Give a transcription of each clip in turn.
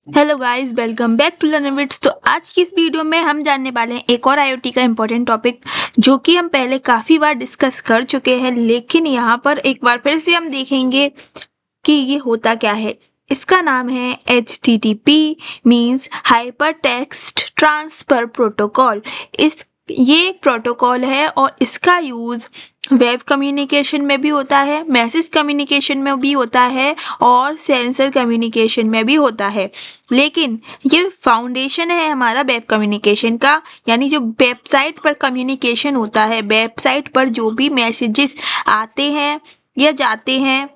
Hello guys, welcome back to learn wits. तो आज की इस वीडियो में हम जानने वाले हैं एक और आईओटी का इम्पोर्टेंट टॉपिक, जो कि हम पहले काफ़ी बार डिस्कस कर चुके हैं, लेकिन यहाँ पर एक बार फिर से हम देखेंगे कि ये होता क्या है। इसका नाम है HTTP means hyper text transfer protocol. ये एक प्रोटोकॉल है और इसका यूज़ वेब कम्युनिकेशन में भी होता है, मैसेज कम्युनिकेशन में भी होता है और सेंसर कम्युनिकेशन में भी होता है। लेकिन ये फाउंडेशन है हमारा वेब कम्युनिकेशन का, यानी जो वेबसाइट पर कम्युनिकेशन होता है, वेबसाइट पर जो भी मैसेजेस आते हैं या जाते हैं,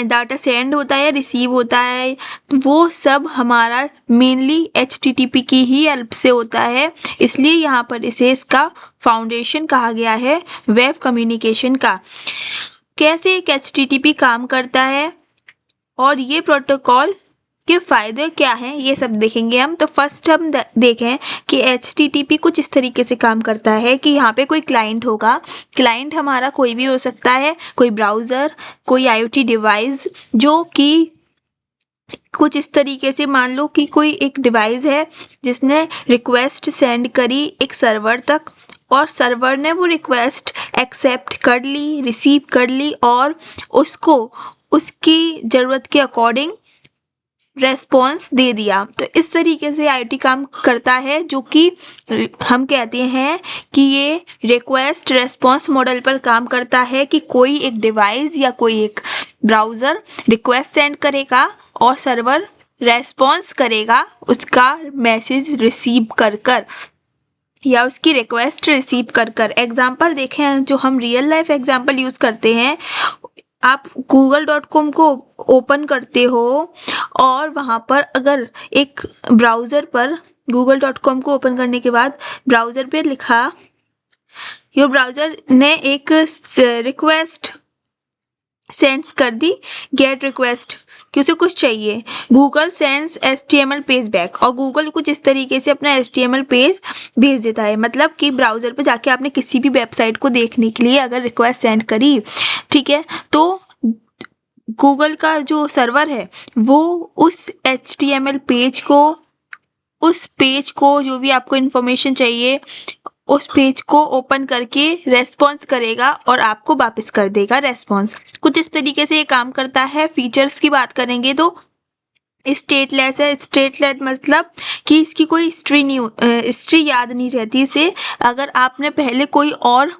डाटा सेंड होता है, रिसीव होता है, वो सब हमारा मेनली HTTP की ही हेल्प से होता है। इसलिए यहाँ पर इसे इसका फाउंडेशन कहा गया है वेब कम्युनिकेशन का। कैसे एक HTTP काम करता है और ये प्रोटोकॉल के फ़ायदे क्या हैं, ये सब देखेंगे हम। तो फर्स्ट हम देखें कि HTTP कुछ इस तरीके से काम करता है कि यहाँ पे कोई क्लाइंट होगा। क्लाइंट हमारा कोई भी हो सकता है, कोई ब्राउज़र, कोई IoT डिवाइस, जो कि कुछ इस तरीके से मान लो कि कोई एक डिवाइस है जिसने रिक्वेस्ट सेंड करी एक सर्वर तक, और सर्वर ने वो रिक्वेस्ट एक्सेप्ट कर ली, रिसीव कर ली और उसको उसकी ज़रूरत के अकॉर्डिंग रेस्पॉन्स दे दिया। तो इस तरीके से IoT काम करता है, जो कि हम कहते हैं कि ये रिक्वेस्ट रेस्पॉन्स मॉडल पर काम करता है कि कोई एक डिवाइस या कोई एक ब्राउज़र रिक्वेस्ट सेंड करेगा और सर्वर रेस्पॉन्स करेगा उसका मैसेज रिसीव कर या उसकी रिक्वेस्ट रिसीव कर। एग्जाम्पल देखें, जो हम रियल लाइफ एग्जाम्पल यूज़ करते हैं, आप google.com को ओपन करते हो और वहाँ पर अगर एक ब्राउज़र पर google.com को ओपन करने के बाद ब्राउज़र पे लिखा, यो ब्राउज़र ने एक रिक्वेस्ट सेंड कर दी, गेट रिक्वेस्ट, कि उसे कुछ चाहिए। Google sends HTML page back, और गूगल कुछ इस तरीके से अपना HTML पेज भेज देता है। मतलब कि ब्राउज़र पे जाके आपने किसी भी वेबसाइट को देखने के लिए अगर रिक्वेस्ट सेंड करी, ठीक है, तो गूगल का जो सर्वर है वो उस HTML पेज को, उस पेज को जो भी आपको इन्फॉर्मेशन चाहिए, उस पेज को ओपन करके रेस्पॉन्स करेगा और आपको वापस कर देगा रेस्पॉन्स। कुछ इस तरीके से ये काम करता है। फीचर्स की बात करेंगे तो स्टेटलेस है। स्टेटलेस मतलब कि इसकी कोई हिस्ट्री याद नहीं रहती इसे। अगर आपने पहले कोई और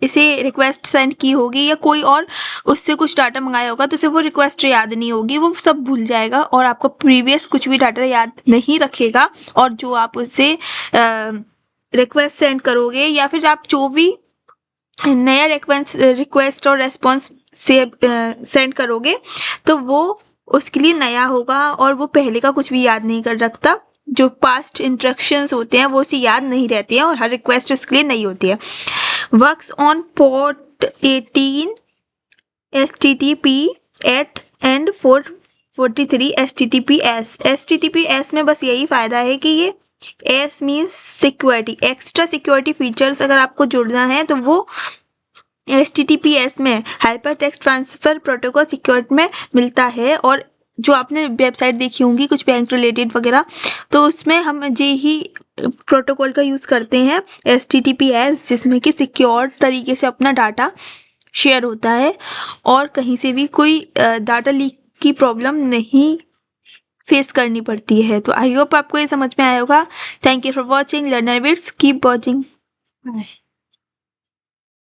इसे रिक्वेस्ट सेंड की होगी या कोई और उससे कुछ डाटा मंगाया होगा, तो उसे वो रिक्वेस्ट याद नहीं होगी, वो सब भूल जाएगा और आपको प्रीवियस कुछ भी डाटा याद नहीं रखेगा। और जो आप उससे रिक्वेस्ट सेंड करोगे या फिर आप जो भी नया रिक्वेस्ट और रेस्पॉन्स से सेंड करोगे, तो वो उसके लिए नया होगा और वो पहले का कुछ भी याद नहीं कर रखता। जो पास्ट इंस्ट्रक्शंस होते हैं वो उसे याद नहीं रहती हैं और हर रिक्वेस्ट उसके लिए नई होती है। Works on port 18 HTTP 8 and 443 HTTPS। HTTPS में बस यही फ़ायदा है कि ये S means security, extra security features अगर आपको जुड़ना है तो वो HTTPS में hyper text transfer protocol security में मिलता है। और जो आपने वेबसाइट देखी होंगी कुछ बैंक रिलेटेड वगैरह, तो उसमें हम जे ही प्रोटोकॉल का यूज़ करते हैं HTTPS, जिसमें कि सिक्योर तरीके से अपना डाटा शेयर होता है और कहीं से भी कोई डाटा लीक की प्रॉब्लम नहीं फेस करनी पड़ती है। तो आई होप आपको ये समझ में आया होगा। Thank you for watching learner wits, keep watching.